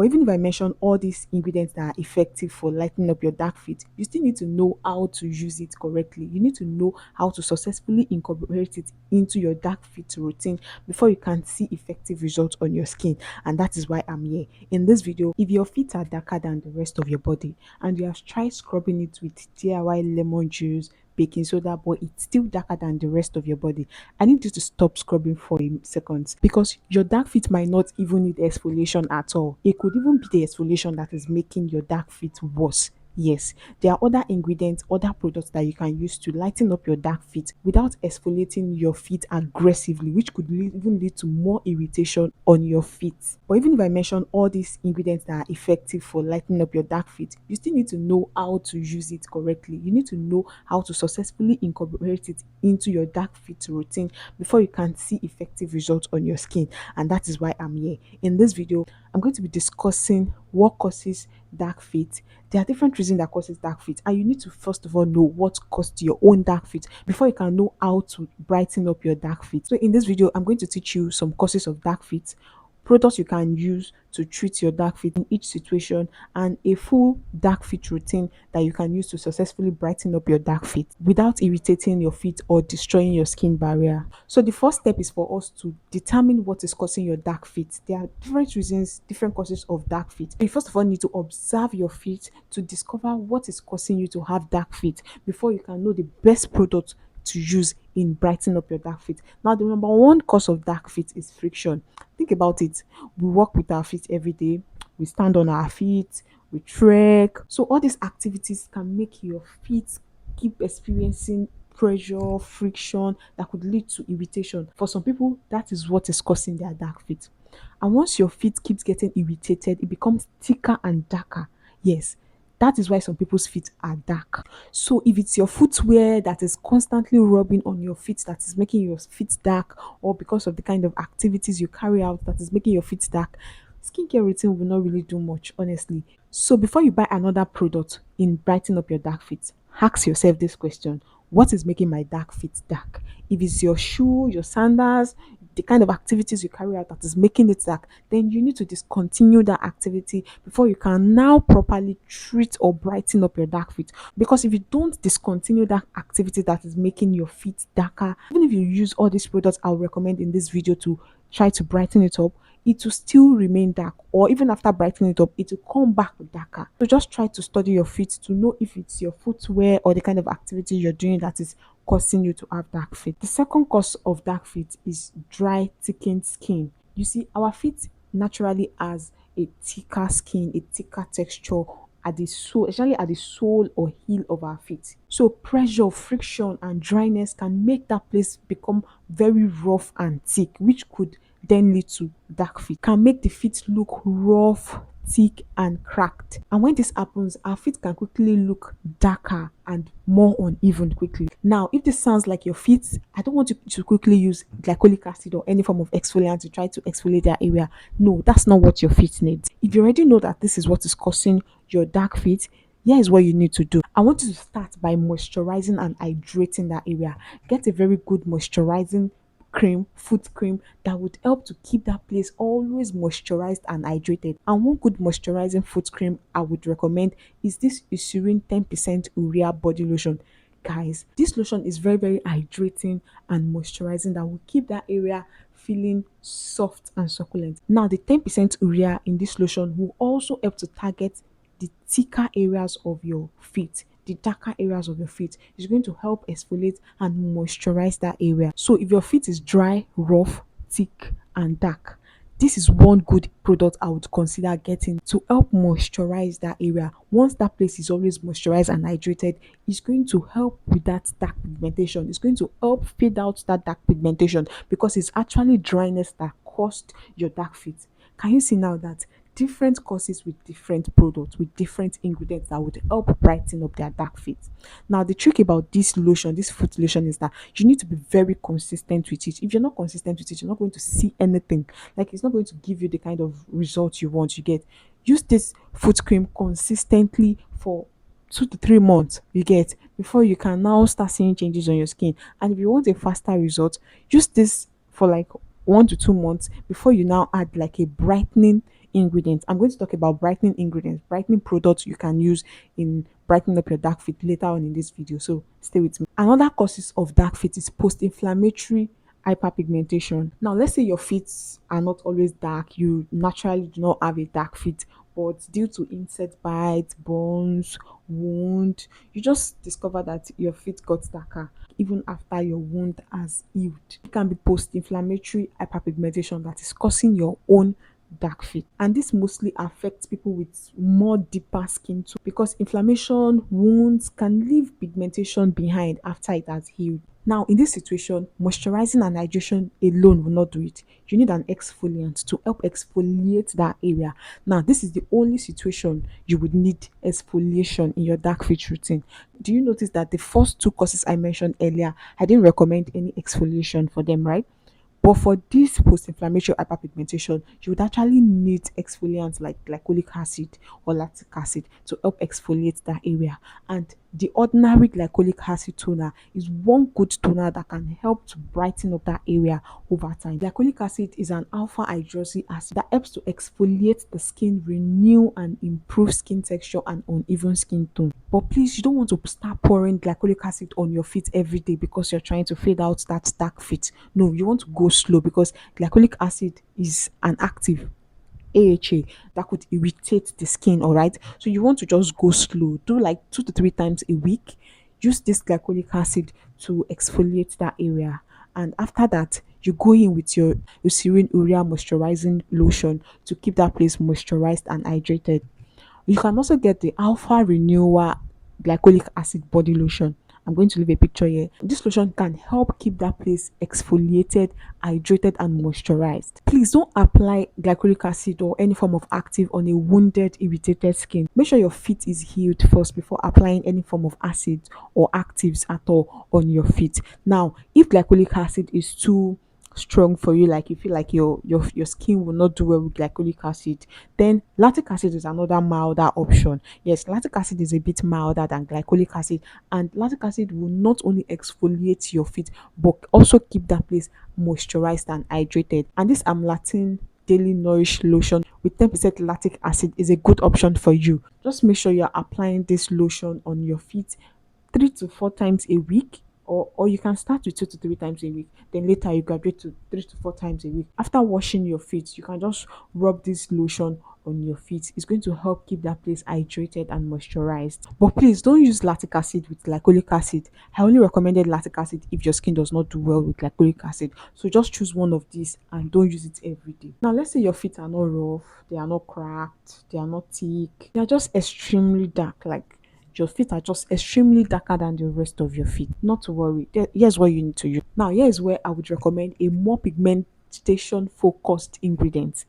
But even if I mention all these ingredients that are effective for lightening up your dark feet, you still need to know how to use it correctly. You need to know how to successfully incorporate it into your dark feet routine before you can see effective results on your skin. And that is why I'm here. In this video, if your feet are darker than the rest of your body and you have tried scrubbing it with DIY lemon juice, baking soda, but it's still darker than the rest of your body, I need you to stop scrubbing for a second because your dark feet might not even need exfoliation at all. It could even be the exfoliation that is making your dark feet worse. Yes, there are other ingredients, other products that you can use to lighten up your dark feet without exfoliating your feet aggressively, which could even lead to more irritation on your feet. But even if I mention all these ingredients that are effective for lightening up your dark feet, you still need to know how to use it correctly. You need to know how to successfully incorporate it into your dark feet routine before you can see effective results on your skin. And that is why I'm here. In this video, I'm going to be discussing what causes dark feet. There are different reasons that causes dark feet, and you need to first of all know what caused your own dark feet before you can know how to brighten up your dark feet. So in this video, I'm going to teach you some causes of dark feet, products you can use to treat your dark feet in each situation, and a full dark feet routine that you can use to successfully brighten up your dark feet without irritating your feet or destroying your skin barrier. So the first step is for us to determine what is causing your dark feet. There are different reasons, different causes of dark feet. You first of all need to observe your feet to discover what is causing you to have dark feet before you can know the best product to use in brightening up your dark feet. Now, the number one cause of dark feet is friction. Think about it. We walk with our feet every day, we stand on our feet, we trek. So, all these activities can make your feet keep experiencing pressure, friction that could lead to irritation. For some people, that is what is causing their dark feet. And once your feet keeps getting irritated, it becomes thicker and darker. Yes, that is why some people's feet are dark. So if it's your footwear that is constantly rubbing on your feet that is making your feet dark, or because of the kind of activities you carry out that is making your feet dark, skincare routine will not really do much, honestly. So before you buy another product in brightening up your dark feet, ask yourself this question: what is making my dark feet dark? If it's your shoe, your sandals, the kind of activities you carry out that is making it dark, then you need to discontinue that activity before you can now properly treat or brighten up your dark feet. Because if you don't discontinue that activity that is making your feet darker, even if you use all these products I'll recommend in this video to try to brighten it up, it will still remain dark, or even after brightening it up, it will come back darker. So just try to study your feet to know if it's your footwear or the kind of activity you're doing that is causing you to have dark feet. The second cause of dark feet is dry, thickened skin. You see, our feet naturally has a thicker skin, a thicker texture at the sole, especially at the sole or heel of our feet. So pressure, friction, and dryness can make that place become very rough and thick, which could then lead to dark feet. Can make the feet look rough, thick, and cracked. And when this happens, our feet can quickly look darker and more uneven quickly. Now, if this sounds like your feet, I don't want you to quickly use glycolic acid or any form of exfoliant to try to exfoliate that area. No, that's not what your feet needs. If you already know that this is what is causing your dark feet, here is what you need to do. I want you to start by moisturizing and hydrating that area. Get a very good moisturizing cream, foot cream that would help to keep that place always moisturized and hydrated. And one good moisturizing foot cream I would recommend is this Eucerin 10% Urea body lotion. Guys, this lotion is very, very hydrating and moisturizing that will keep that area feeling soft and succulent. Now, the 10% urea in this lotion will also help to target the thicker areas of your feet, the darker areas of your feet. Is going to help exfoliate and moisturize that area. So if your feet is dry, rough, thick, and dark, this is one good product I would consider getting to help moisturize that area. Once that place is always moisturized and hydrated, it's going to help with that dark pigmentation. It's going to help fade out that dark pigmentation because it's actually dryness that caused your dark feet. Can you see now that different causes with different products, with different ingredients that would help brighten up their dark feet? Now, the trick about this lotion, this foot lotion, is that you need to be very consistent with it. If you're not consistent with it, you're not going to see anything. Like, it's not going to give you the kind of results you want. You get, use this foot cream consistently for 2 to 3 months, you get, before you can now start seeing changes on your skin. And if you want a faster result, use this for like 1 to 2 months before you now add like a brightening ingredients. I'm going to talk about brightening ingredients, brightening products you can use in brightening up your dark feet later on in this video. So stay with me. Another causes of dark feet is post-inflammatory hyperpigmentation. Now, let's say your feet are not always dark, you naturally do not have a dark feet, but due to insect bites, burns, wound, you just discover that your feet got darker even after your wound has healed. It can be post-inflammatory hyperpigmentation that is causing your own dark feet, and this mostly affects people with more deeper skin tone because inflammation wounds can leave pigmentation behind after it has healed. Now, in this situation, moisturizing and hydration alone will not do it. You need an exfoliant to help exfoliate that area. Now, this is the only situation you would need exfoliation in your dark feet routine. Do you notice that the first two causes I mentioned earlier, I didn't recommend any exfoliation for them, right? But for this post-inflammatory hyperpigmentation, you would actually need exfoliants like glycolic acid or lactic acid to help exfoliate that area. And the ordinary glycolic acid toner is one good toner that can help to brighten up that area over time. Glycolic acid is an alpha hydroxy acid that helps to exfoliate the skin, renew and improve skin texture and uneven skin tone. But please, you don't want to start pouring glycolic acid on your feet every day because you're trying to fade out that dark feet. No, you want to go slow because glycolic acid is an active AHA that could irritate the skin, all right? So you want to just go slow. Do like 2 to 3 times a week. Use this glycolic acid to exfoliate that area. And after that, you go in with your Eucerin Urea moisturizing lotion to keep that place moisturized and hydrated. You can also get the Alpha Renewer glycolic acid body lotion. I'm going to leave a picture here. This lotion can help keep that place exfoliated, hydrated, and moisturized. Please don't apply glycolic acid or any form of active on a wounded, irritated skin. Make sure your feet is healed first before applying any form of acid or actives at all on your feet. Now, if glycolic acid is too strong for you, like you feel like your skin will not do well with glycolic acid, then lactic acid is another milder option. Yes, lactic acid is a bit milder than glycolic acid, and lactic acid will not only exfoliate your feet but also keep that place moisturized and hydrated. And this amlatin daily nourish lotion with 10% lactic acid is a good option for you. Just make sure you're applying this lotion on your feet 3 to 4 times a week, or you can start with 2 to 3 times a week, then later you graduate to 3 to 4 times a week. After washing your feet, you can just rub this lotion on your feet. It's going to help keep that place hydrated and moisturized. But please don't use lactic acid with glycolic acid. I only recommended lactic acid if your skin does not do well with glycolic acid. So just choose one of these and don't use it every day. Now, let's say your feet are not rough, they are not cracked, they are not thick, they are just extremely dark, like your feet are just extremely darker than the rest of your feet. Not to worry. Here's what you need to use. Now, here's where I would recommend a more pigmentation focused ingredients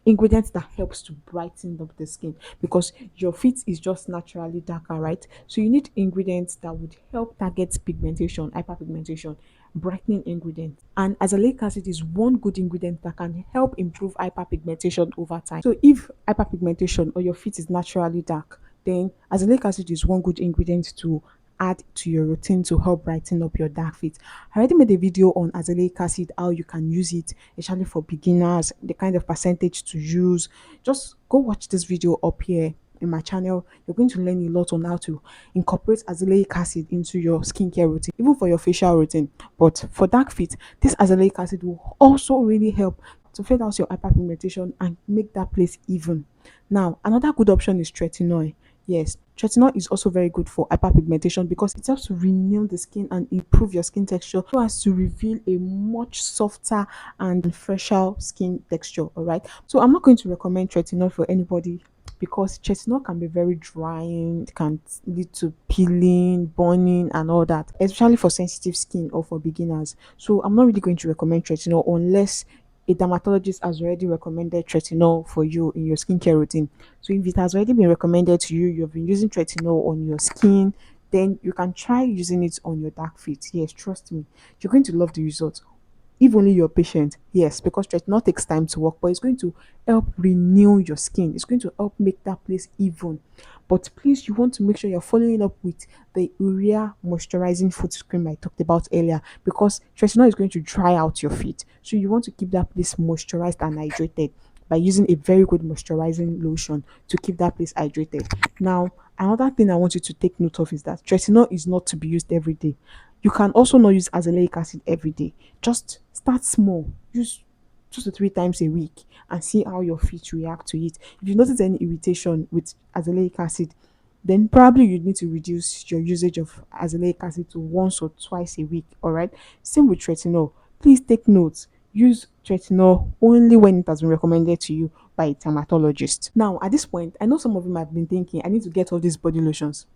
that helps to brighten up the skin because your feet is just naturally darker, right? So you need ingredients that would help target pigmentation, hyperpigmentation, brightening ingredients. And azelaic acid is one good ingredient that can help improve hyperpigmentation over time. So if hyperpigmentation or your feet is naturally dark, then azelaic acid is one good ingredient to add to your routine to help brighten up your dark feet. I already made a video on azelaic acid, how you can use it, especially for beginners, the kind of percentage to use. Just go watch this video up here in my channel. You're going to learn a lot on how to incorporate azelaic acid into your skincare routine, even for your facial routine. But for dark feet, this azelaic acid will also really help to fade out your hyperpigmentation and make that place even. Now, another good option is tretinoin. Yes, tretinoin is also very good for hyperpigmentation because it helps to renew the skin and improve your skin texture so as to reveal a much softer and fresher skin texture. All right. So I'm not going to recommend tretinoin for anybody because tretinoin can be very drying, it can lead to peeling, burning, and all that, especially for sensitive skin or for beginners. So I'm not really going to recommend tretinoin unless a dermatologist has already recommended tretinoin for you in your skincare routine. So if it has already been recommended to you, you've been using tretinoin on your skin, then you can try using it on your dark feet. Yes, trust me, you're going to love the results. If only you're patient, yes, because tretinoin takes time to work, but it's going to help renew your skin. It's going to help make that place even. But please, you want to make sure you're following up with the urea moisturizing foot cream I talked about earlier because tretinoin is going to dry out your feet. So you want to keep that place moisturized and hydrated. by using a very good moisturizing lotion to keep that place hydrated. Now, another thing I want you to take note of is that tretinoin is not to be used every day. You can also not use azelaic acid every day. Just start small. Use 2 to 3 times a week and see how your feet react to it. If you notice any irritation with azelaic acid, then probably you need to reduce your usage of azelaic acid to once or twice a week. All right. Same with retinol. Please take notes. Use retinol only when it has been recommended to you by a dermatologist. Now, at this point, I know some of you might have been thinking, I need to get all these body lotions.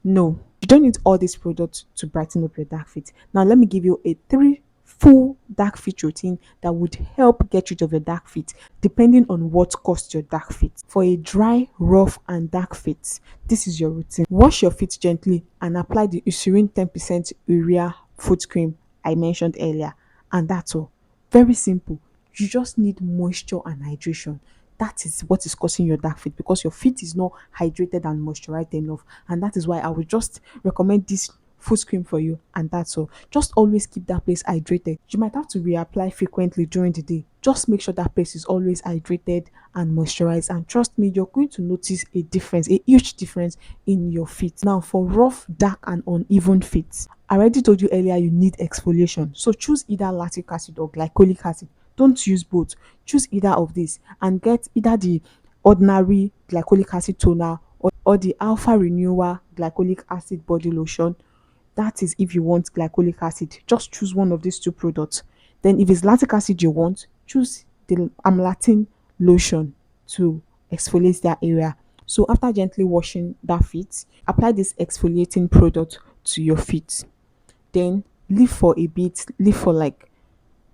No, you don't need all these products to brighten up your dark feet. Now, let me give you a three full dark feet routine that would help get rid of your dark feet depending on what caused your dark feet. For a dry, rough, and dark feet, this is your routine. Wash your feet gently and apply the Eucerin 10% urea foot cream I mentioned earlier, and that's all. Very simple. You just need moisture and hydration. That is what is causing your dark feet because your feet is not hydrated and moisturized enough. And that is why I would just recommend this foot cream for you, and that's all. Just always keep that place hydrated. You might have to reapply frequently during the day. Just make sure that place is always hydrated and moisturized. And trust me, you're going to notice a difference, a huge difference in your feet. Now, for rough, dark, and uneven feet, I already told you earlier you need exfoliation. So choose either lactic acid or glycolic acid. Don't use both. Choose either of these and get either the ordinary glycolic acid toner or the alpha renewal glycolic acid body lotion. That is if you want glycolic acid. Just choose one of these two products. Then if it's lactic acid you want, choose the amlatin lotion to exfoliate that area. So after gently washing that feet, apply this exfoliating product to your feet. Then leave for a bit, leave for like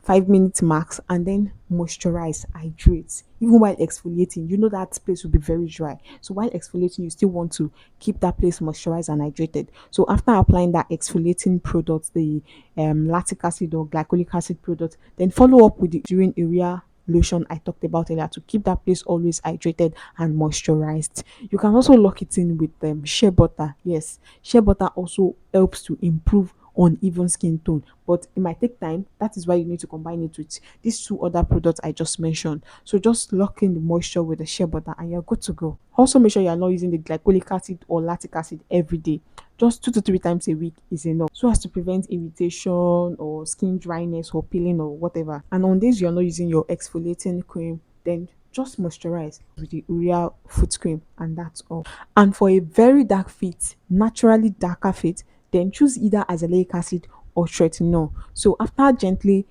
5 minutes max, and then moisturize, hydrate. Even while exfoliating, you know that place will be very dry. So while exfoliating, you still want to keep that place moisturized and hydrated. So after applying that exfoliating product, the lactic acid or glycolic acid product, then follow up with the during urea lotion I talked about earlier to keep that place always hydrated and moisturized. You can also lock it in with shea butter. Yes, shea butter also helps to improve uneven skin tone, but it might take time. That is why you need to combine it with these two other products I just mentioned. So just lock in the moisture with the shea butter and you're good to go. Also make sure you are not using the glycolic acid or lactic acid every day. Just 2 to 3 times a week is enough so as to prevent irritation or skin dryness or peeling or whatever. And on days you're not using your exfoliating cream, then just moisturize with the urea foot cream, and that's all. And for a very dark feet, naturally darker feet, then choose either azelaic acid or tretinoin. So after gently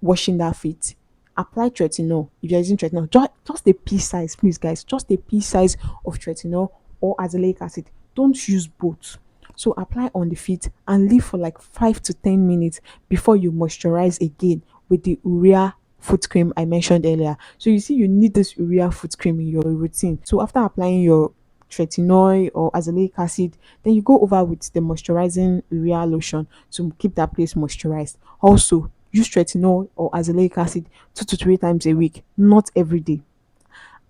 washing that feet, apply tretinoin. If you're using tretinoin, just a pea size, please guys, just a pea size of tretinoin or azelaic acid. Don't use both. So apply on the feet and leave for like 5 to 10 minutes before you moisturize again with the urea foot cream I mentioned earlier. So you see, you need this urea foot cream in your routine. So after applying your tretinoin or azelaic acid, then you go over with the moisturizing urea lotion to keep that place moisturized. Also, use tretinoin or azelaic acid 2 to 3 times a week, not every day.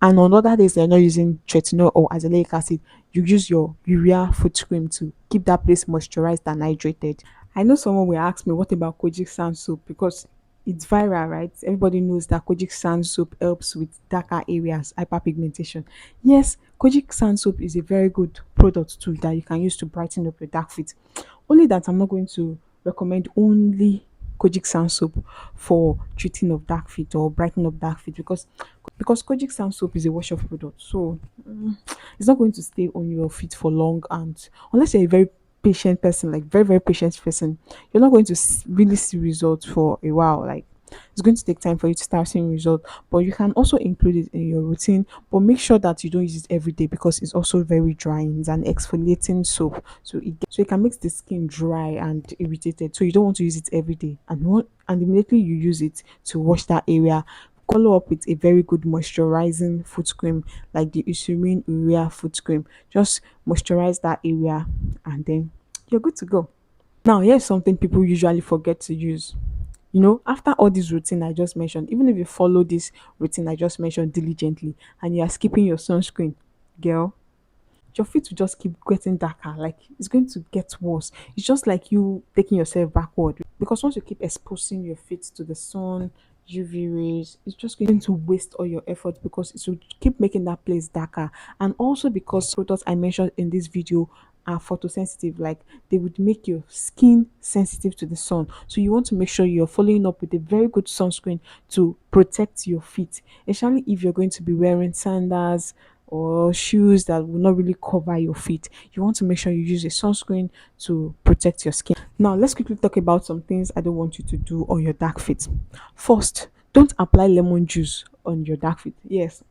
And on other days they're not using tretinoin or azelaic acid, you use your urea foot cream to keep that place moisturized and hydrated. I know someone will ask me, what about kojic sand soap? Because it's viral, right? Everybody knows that kojic sand soap helps with darker areas, hyperpigmentation. Yes, kojic sand soap is a very good product too that you can use to brighten up your dark feet. Only that I'm not going to recommend only kojic sand soap for treating of dark feet or brightening up dark feet because kojic sand soap is a wash off product. So it's not going to stay on your feet for long, and unless you're a very patient person, like very very patient person, you're not going to really see results for a while. Like it's going to take time for you to start seeing results, but you can also include it in your routine, but make sure that you don't use it every day because it's also very drying. It's an exfoliating soap, so it can make the skin dry and irritated, so you don't want to use it every day. And immediately you use it to wash that area, follow up with a very good moisturizing foot cream like the Eucerin Urea foot cream. Just moisturize that area and then you're good to go. Now, here's something people usually forget to use. After all this routine I just mentioned, even if you follow this routine I just mentioned diligently and you are skipping your sunscreen, girl, your feet will just keep getting darker. Like it's going to get worse. It's just like you taking yourself backward because once you keep exposing your feet to the sun, UV rays, it's just going to waste all your effort because it will keep making that place darker. And also because products I mentioned in this video are photosensitive, like they would make your skin sensitive to the sun. So you want to make sure you're following up with a very good sunscreen to protect your feet, especially if you're going to be wearing sandals or shoes that will not really cover your feet. You want to make sure you use a sunscreen to protect your skin. Now, let's quickly talk about some things I don't want you to do on your dark feet. First, don't apply lemon juice on your dark feet. Yes,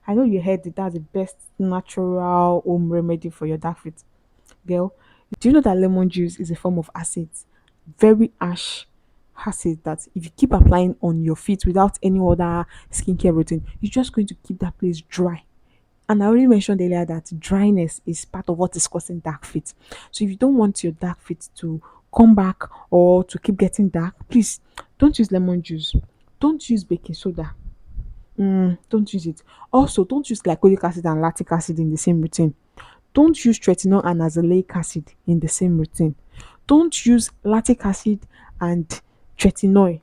I know you heard that that's the best natural home remedy for your dark feet. Girl, do you know that lemon juice is a form of acid? Very ash acid that if you keep applying on your feet without any other skincare routine, you're just going to keep that place dry. And I already mentioned earlier that dryness is part of what is causing dark feet. So if you don't want your dark feet to come back or to keep getting dark, please don't use lemon juice. Don't use baking soda. Don't use it. Also, don't use glycolic acid and lactic acid in the same routine. Don't use tretinoin and azelaic acid in the same routine. Don't use lactic acid and tretinoin.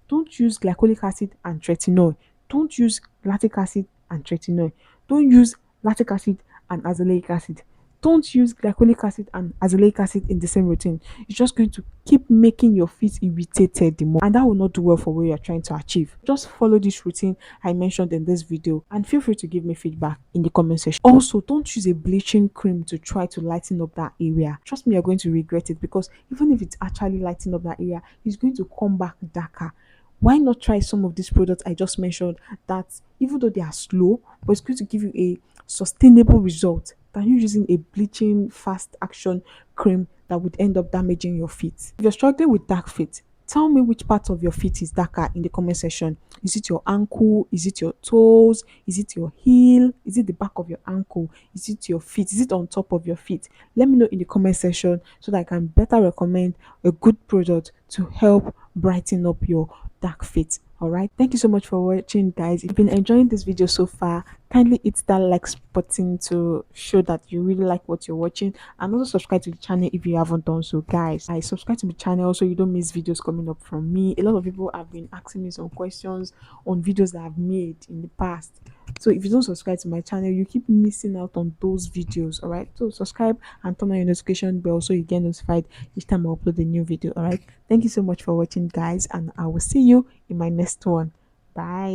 Don't use glycolic acid and tretinoin. Don't use lactic acid and tretinoin. Don't use lactic acid and azelaic acid. Don't use glycolic acid and azelaic acid in the same routine. It's just going to keep making your feet irritated the more, and that will not do well for what you're trying to achieve. Just follow this routine I mentioned in this video and feel free to give me feedback in the comment section. Also, don't use a bleaching cream to try to lighten up that area. Trust me, you're going to regret it because even if it's actually lighting up that area, it's going to come back darker. Why not try some of these products I just mentioned that even though they are slow, but it's going to give you a sustainable result than you using a bleaching fast action cream that would end up damaging your feet. If you're struggling with dark feet, tell me which part of your feet is darker in the comment section. Is it your ankle? Is it your toes? Is it your heel? Is it the back of your ankle? Is it your feet? Is it on top of your feet? Let me know in the comment section so that I can better recommend a good product to help brighten up your dark feet. All right, thank you so much for watching, guys. If you've been enjoying this video so far, kindly hit that like button to show that you really like what you're watching, and also subscribe to the channel if you haven't done so, guys. I subscribe to the channel so you don't miss videos coming up from me. A lot of people have been asking me some questions on videos that I've made in the past, so if you don't subscribe to my channel, you keep missing out on those videos. All right, so subscribe and turn on your notification bell so you get notified each time I upload a new video. All right, thank you so much for watching, guys, and I will see you in my next one. Bye.